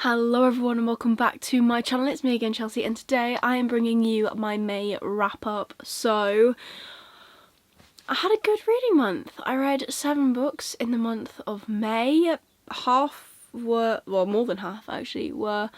Hello everyone and welcome back to my channel. It's me again, Chelsea, and today I am bringing you my May wrap up. So I had a good reading month. I read 7 books in the month of May. Half were, well, more than half actually, were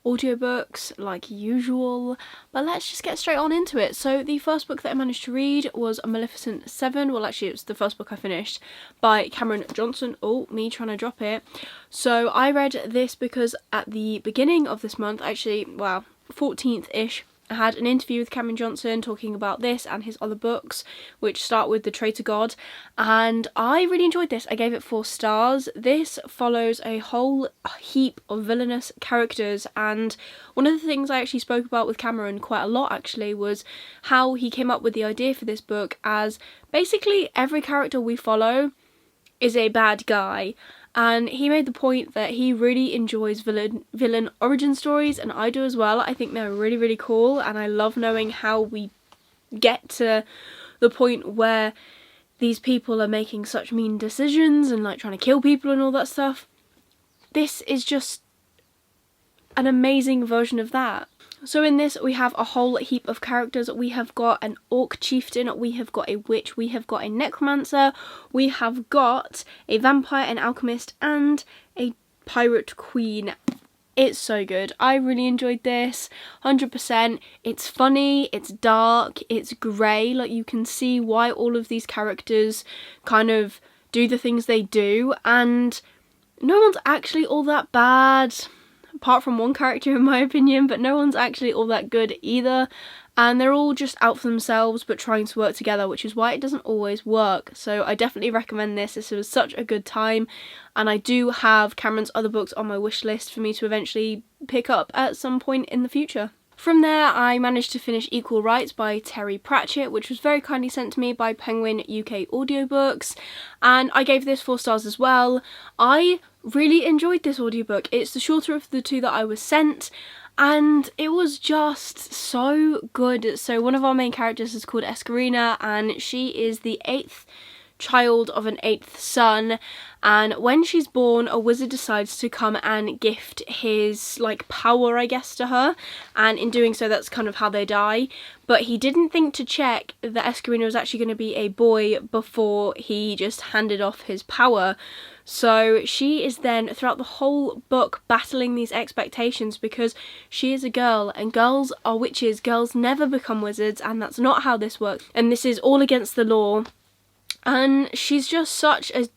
audiobooks like usual, but let's just get straight on into it. So the first book that I managed to read was Maleficent 7. Well, actually it was the first book I finished, by Cameron Johnson. Oh, me trying to drop it. So I read this because at the beginning of this month, actually, well, 14th-ish, I had an interview with Cameron Johnson talking about this and his other books, which start with The Traitor God, and I really enjoyed this. I gave it 4 stars. This follows a whole heap of villainous characters, and one of the things I actually spoke about with Cameron quite a lot actually was how he came up with the idea for this book, as basically every character we follow is a bad guy. And he made the point that he really enjoys villain origin stories, and I do as well. I think they're really, really cool, and I love knowing how we get to the point where these people are making such mean decisions and like trying to kill people and all that stuff. This is just an amazing version of that. So in this we have a whole heap of characters. We have got an orc chieftain, we have got a witch, we have got a necromancer, we have got a vampire, an alchemist, and a pirate queen. It's so good. I really enjoyed this, 100%. It's funny, it's dark, it's grey, like you can see why all of these characters kind of do the things they do, and no one's actually all that bad. Apart from one character in my opinion, but no one's actually all that good either, and they're all just out for themselves but trying to work together, which is why it doesn't always work. So I definitely recommend this. This was such a good time, and I do have Cameron's other books on my wish list for me to eventually pick up at some point in the future. From there, I managed to finish Equal Rights by Terry Pratchett, which was very kindly sent to me by Penguin UK Audiobooks, and I gave this 4 stars as well. I really enjoyed this audiobook. It's the shorter of the 2 that I was sent, and it was just so good. So one of our main characters is called Escarina, and she is the 8th child of an 8th son, and when she's born, a wizard decides to come and gift his like power, I guess, to her, and in doing so that's kind of how they die. But he didn't think to check that Escarina was actually going to be a boy before he just handed off his power. So she is then throughout the whole book battling these expectations, because she is a girl and girls are witches. Girls never become wizards, and that's not how this works, and this is all against the law. And she's just such a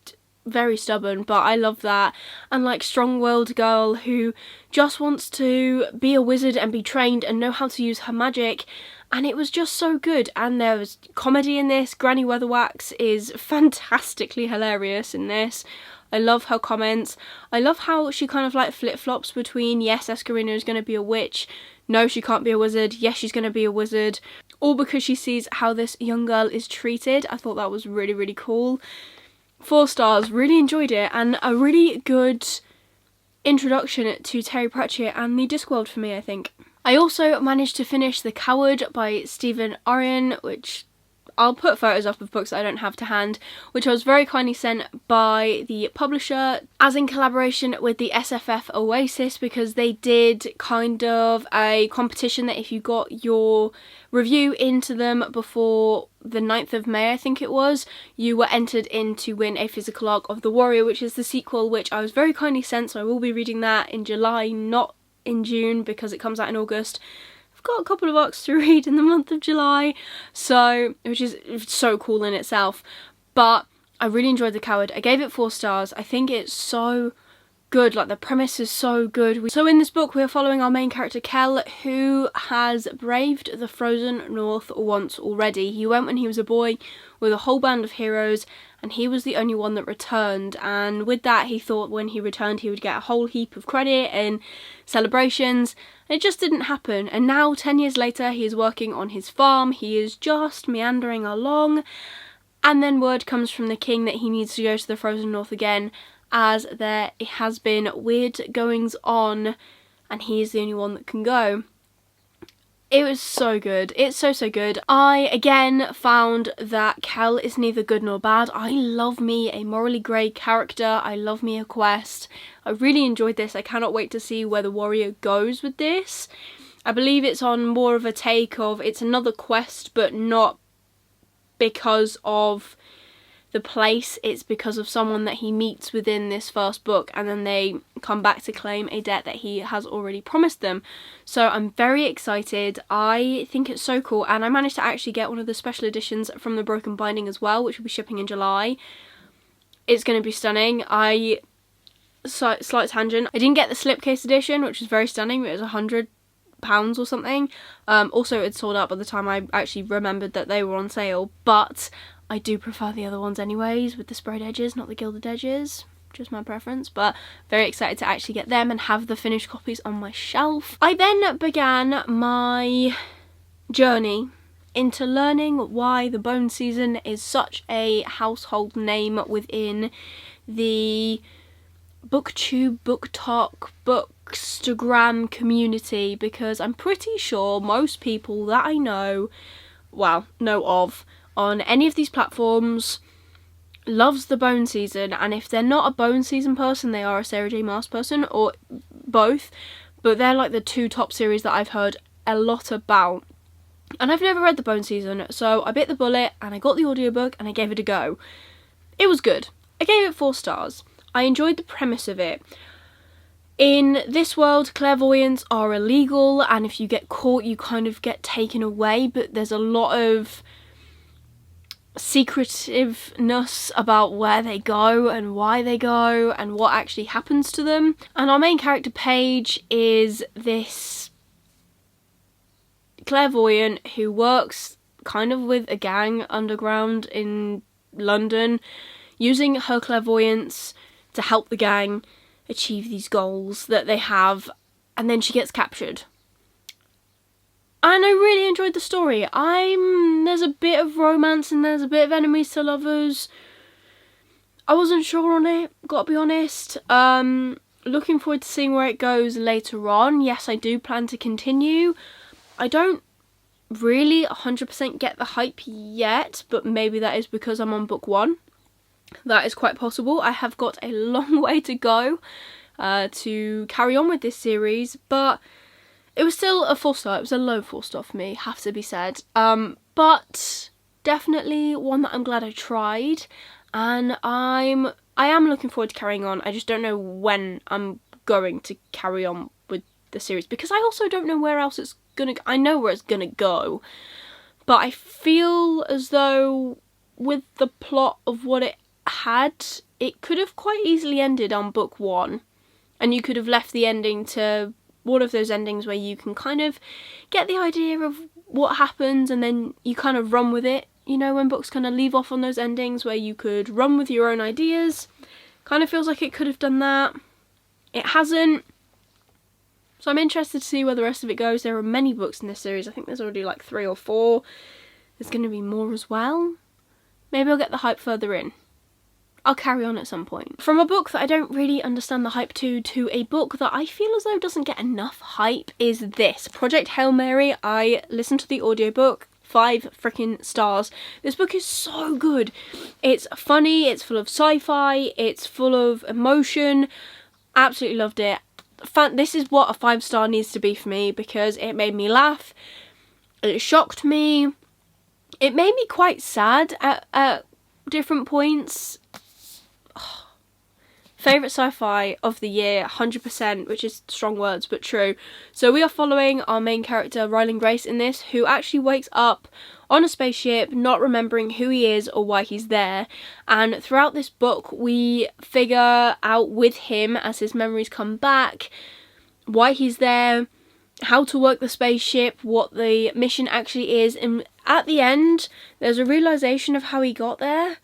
very stubborn, but I love that, and like strong-willed girl who just wants to be a wizard and be trained and know how to use her magic. And it was just so good, and there was comedy in this. Granny Weatherwax is fantastically hilarious in this. I love her comments. I love how she kind of like flip-flops between, yes, Escarina is going to be a witch, no, she can't be a wizard, yes, she's going to be a wizard, all because she sees how this young girl is treated. I thought that was really, really cool. 4 stars, really enjoyed it, and a really good introduction to Terry Pratchett and the Discworld for me, I think. I also managed to finish The Coward by Stephen Orion, which I'll put photos up of books that I don't have to hand, which I was very kindly sent by the publisher, as in collaboration with the SFF Oasis, because they did kind of a competition that if you got your review into them before the 9th of May, I think it was, you were entered in to win a physical arc of The Warrior, which is the sequel, which I was very kindly sent, so I will be reading that in July, not in June, because it comes out in August. Got a couple of arcs to read in the month of July, so which is so cool in itself. But I really enjoyed The Coward. I gave it 4 stars. I think it's so good, like the premise is so good. So in this book we are following our main character Kel, who has braved the frozen north once already. He went when he was a boy with a whole band of heroes, and he was the only one that returned, and with that he thought when he returned he would get a whole heap of credit and celebrations. It just didn't happen, and now 10 years later he is working on his farm. He is just meandering along, and then word comes from the king that he needs to go to the frozen north again, as there has been weird goings on and he is the only one that can go. It was so good. It's so, so good. I, again, found that Kel is neither good nor bad. I love me a morally grey character. I love me a quest. I really enjoyed this. I cannot wait to see where the warrior goes with this. I believe it's on more of a take of, it's another quest, but not because of the place, it's because of someone that he meets within this first book, and then they come back to claim a debt that he has already promised them. So I'm very excited. I think it's so cool, and I managed to actually get one of the special editions from the Broken Binding as well, which will be shipping in July. It's going to be stunning. Slight tangent, I didn't get the slipcase edition, which is very stunning. It was £100 or something. Also, it sold out by the time I actually remembered that they were on sale, but I do prefer the other ones anyways, with the sprayed edges, not the gilded edges. Just my preference, but very excited to actually get them and have the finished copies on my shelf. I then began my journey into learning why the Bone Season is such a household name within the booktube, BookTok, Bookstagram community, because I'm pretty sure most people that I know of on any of these platforms loves the Bone Season, and if they're not a Bone Season person, they are a Sarah J Maas person, or both, but they're like the two top series that I've heard a lot about. And I've never read the Bone Season, so I bit the bullet and I got the audiobook and I gave it a go. It was good. I gave it 4 stars. I enjoyed the premise of it. In this world, clairvoyants are illegal, and if you get caught, you kind of get taken away, but there's a lot of secretiveness about where they go and why they go and what actually happens to them. And our main character, Paige, is this clairvoyant who works kind of with a gang underground in London, using her clairvoyance to help the gang achieve these goals that they have, and then she gets captured. And I really enjoyed the story. There's a bit of romance and there's a bit of enemies to lovers. I wasn't sure on it, gotta be honest. Looking forward to seeing where it goes later on. Yes, I do plan to continue. I don't really 100% get the hype yet, but maybe that is because I'm on book 1. That is quite possible. I have got a long way to go to carry on with this series, but it was still a 4-star. It was a low 4-star for me, have to be said. But definitely one that I'm glad I tried, and I am looking forward to carrying on. I just don't know when I'm going to carry on with the series, because I also don't know where else it's gonna go. I know where it's gonna go, but I feel as though with the plot of what it had, it could have quite easily ended on book 1, and you could have left the ending to one of those endings where you can kind of get the idea of what happens and then you kind of run with it. You know, when books kind of leave off on those endings where you could run with your own ideas. Kind of feels like it could have done that. It hasn't. So I'm interested to see where the rest of it goes. There are many books in this series. I think there's already like 3 or 4. There's going to be more as well. Maybe I'll get the hype further in. I'll carry on at some point. From a book that I don't really understand the hype to a book that I feel as though doesn't get enough hype is this. Project Hail Mary. I listened to the audiobook. 5 freaking stars. This book is so good. It's funny, it's full of sci-fi, it's full of emotion. Absolutely loved it. This is what a 5-star needs to be for me, because it made me laugh. It shocked me. It made me quite sad at different points. Favourite sci-fi of the year, 100%, which is strong words, but true. So we are following our main character, Ryland Grace, in this, who actually wakes up on a spaceship, not remembering who he is or why he's there. And throughout this book, we figure out with him, as his memories come back, why he's there, how to work the spaceship, what the mission actually is. And at the end, there's a realisation of how he got there.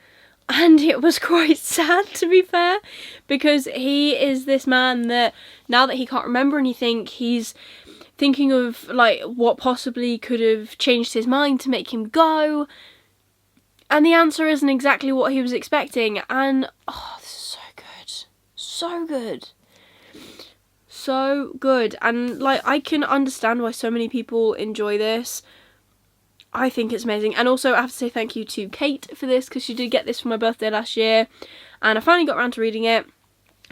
And it was quite sad, to be fair, because he is this man that, now that he can't remember anything, he's thinking of like what possibly could have changed his mind to make him go, and the answer isn't exactly what he was expecting. And oh, this is so good, so good, so good, and like I can understand why so many people enjoy this. I think it's amazing. And also I have to say thank you to Kate for this, because she did get this for my birthday last year and I finally got around to reading it.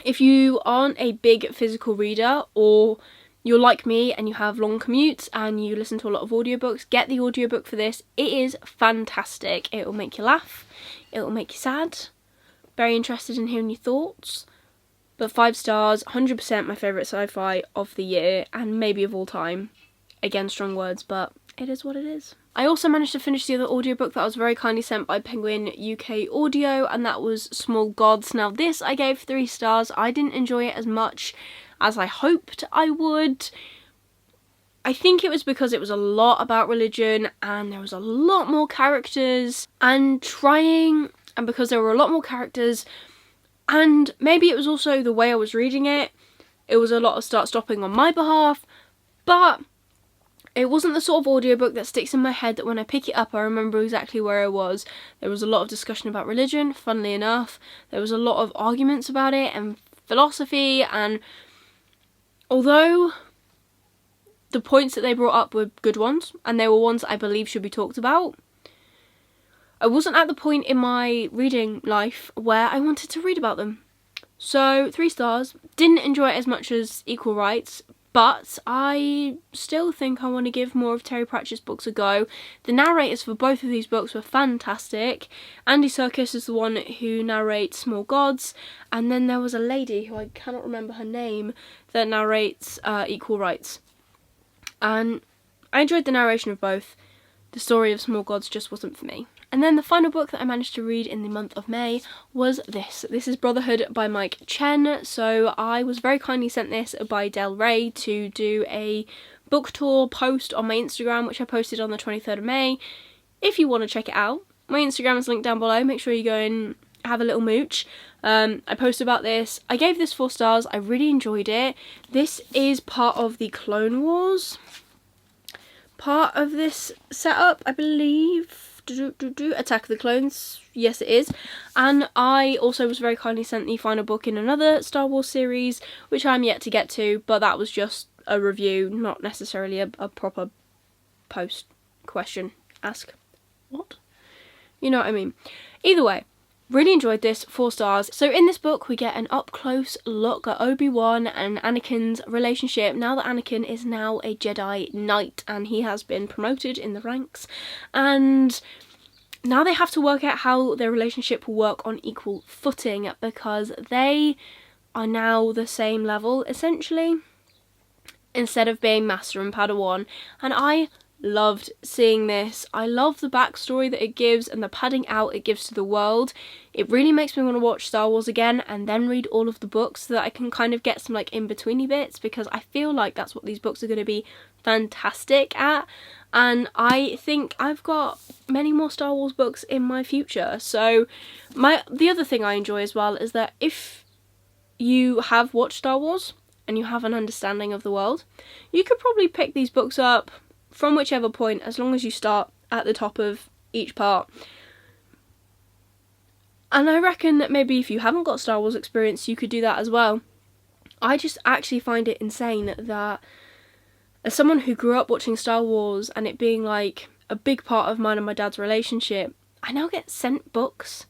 If you aren't a big physical reader, or you're like me and you have long commutes and you listen to a lot of audiobooks, get the audiobook for this. It is fantastic. It will make you laugh, it will make you sad. Very interested in hearing your thoughts. But 5 stars, 100% my favourite sci-fi of the year and maybe of all time. Again, strong words, but it is what it is. I also managed to finish the other audiobook that I was very kindly sent by Penguin UK Audio, and that was Small Gods. Now this I gave 3 stars. I didn't enjoy it as much as I hoped I would. I think it was because it was a lot about religion and there was a lot more characters and because there were a lot more characters, and maybe it was also the way I was reading it. It was a lot of start-stopping on my behalf, but it wasn't the sort of audiobook that sticks in my head that when I pick it up I remember exactly where I was. There was a lot of discussion about religion, funnily enough. There was a lot of arguments about it and philosophy, and although the points that they brought up were good ones and they were ones that I believe should be talked about, I wasn't at the point in my reading life where I wanted to read about them. So 3 stars. Didn't enjoy it as much as Equal Rights, but I still think I want to give more of Terry Pratchett's books a go. The narrators for both of these books were fantastic. Andy Serkis is the one who narrates Small Gods, and then there was a lady who I cannot remember her name that narrates Equal Rights. And I enjoyed the narration of both. The story of Small Gods just wasn't for me. And then the final book that I managed to read in the month of May was this. This is Brotherhood by Mike Chen. So I was very kindly sent this by Del Rey to do a book tour post on my Instagram, which I posted on the 23rd of May. If you want to check it out, my Instagram is linked down below. Make sure you go and have a little mooch. I posted about this. I gave this 4 stars. I really enjoyed it. This is part of the Clone Wars part of this setup, I believe. Attack of the Clones, yes it is. And I also was very kindly sent the final book in another Star Wars series, which I'm yet to get to, but that was just a review, not necessarily a proper post question ask. What? You know what I mean. Either way, really enjoyed this, 4 stars. So in this book we get an up close look at Obi-Wan and Anakin's relationship now that Anakin is now a Jedi Knight and he has been promoted in the ranks, and now they have to work out how their relationship will work on equal footing, because they are now the same level essentially, instead of being Master and Padawan. And I loved seeing this. I love the backstory that it gives and the padding out it gives to the world. It really makes me want to watch Star Wars again and then read all of the books so that I can kind of get some like in-betweeny bits, because I feel like that's what these books are going to be fantastic at. And I think I've got many more Star Wars books in my future. So the other thing I enjoy as well is that if you have watched Star Wars and you have an understanding of the world, you could probably pick these books up from whichever point, as long as you start at the top of each part. And I reckon that maybe if you haven't got Star Wars experience, you could do that as well. I just actually find it insane that as someone who grew up watching Star Wars and it being like a big part of mine and my dad's relationship, I now get sent books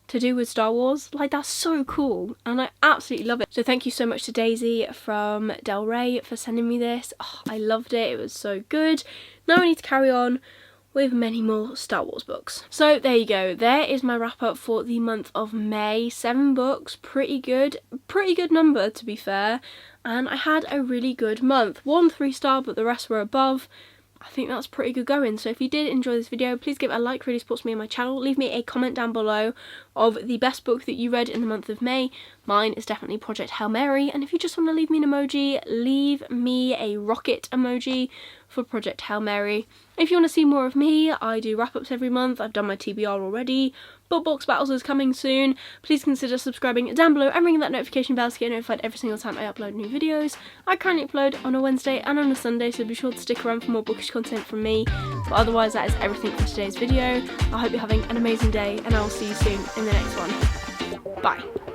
to do with Star Wars. Like, that's so cool and I absolutely love it. So thank you so much to Daisy from Del Rey for sending me this. Oh, I loved it. It was so good. Now I need to carry on with many more Star Wars books. So there you go. There is my wrap up for the month of May. 7 books, pretty good number to be fair. And I had a really good month. 1 3-star, but the rest were above. I think that's pretty good going. So if you did enjoy this video, please give it a like, really supports me and my channel. Leave me a comment down below of the best book that you read in the month of May. Mine is definitely Project Hail Mary, and if you just want to leave me an emoji, leave me a rocket emoji for Project Hail Mary. If you want to see more of me, I do wrap-ups every month. I've done my TBR already. Book Box Battles is coming soon. Please consider subscribing down below and ringing that notification bell to get notified every single time I upload new videos. I currently upload on a Wednesday and on a Sunday, so be sure to stick around for more bookish content from me. But otherwise, that is everything for today's video. I hope you're having an amazing day, and I will see you soon in the next one. Bye.